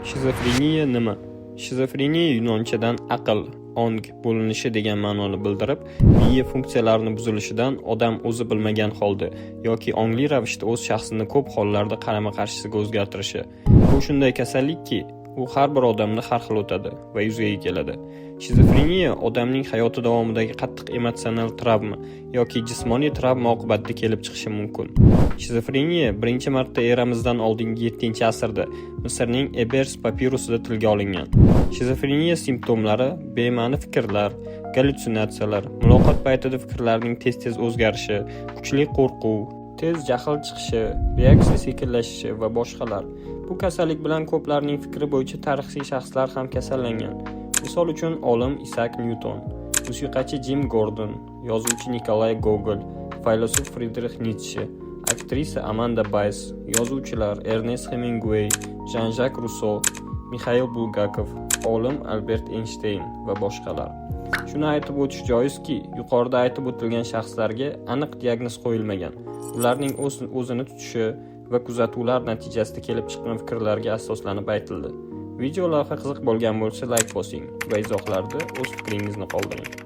Shizofreniya nima? Shizofreniya yunonchadan aql, ong bo'linishi degan ma'noni bildirib, miya funksiyalarining buzilishidan odam o'zi bilmagan holda yoki ongli ravishda o'z shaxsini ko'p hollarda qarama-qarshisiga o'zgartirishi. Bu shunday kasallikki, u har bir odamda har xil o'tadi va yuzaga keladi. Shizofreniya odamning hayoti davomidagi qattiq emotsional travma yoki jismoniy travma oqibatida kelib chiqishi mumkin. Shizofreniya birinchi marta eramizdan oldingi 7-asrda Misrning Ebers papirusida tilga olingan. Shizofreniya simptomlari bema'ni fikrlar, gallyutsinatsiyalar, muloqot paytida fikrlarning tez-tez o'zgarishi, kuchli qo'rquv, tez jahl chiqishi, reaksiya sekinlashishi va boshqalar. Bu kasallik bilan ko'plarning fikri bo'yicha tarixiy shaxslar ham kasallangan. Misol uchun olim Isak Nyuton, musiqachi Jim Gordon, yozuvchi Nikolay Gogol, filosof Friedrich Nietzsche, aktrisa Amanda Bynes, yozuvchilar Ernest Hemingway, Jean-Jacques Rousseau, Mikhail Bulgakov, olim Albert Einstein va boshqalar. Shuni aytib o'tish joizki, yuqorida aytib o'tilgan shaxslarga aniq diagnoz qo'yilmagan. Ularning o'zini tutishi va kuzatuvlar natijasida kelib chiqqan fikrlarga asoslanib aytildi. Video lavha qiziq bo'lgan bo'lsa, like bosing va izohlarda o'z fikringizni qoldiring.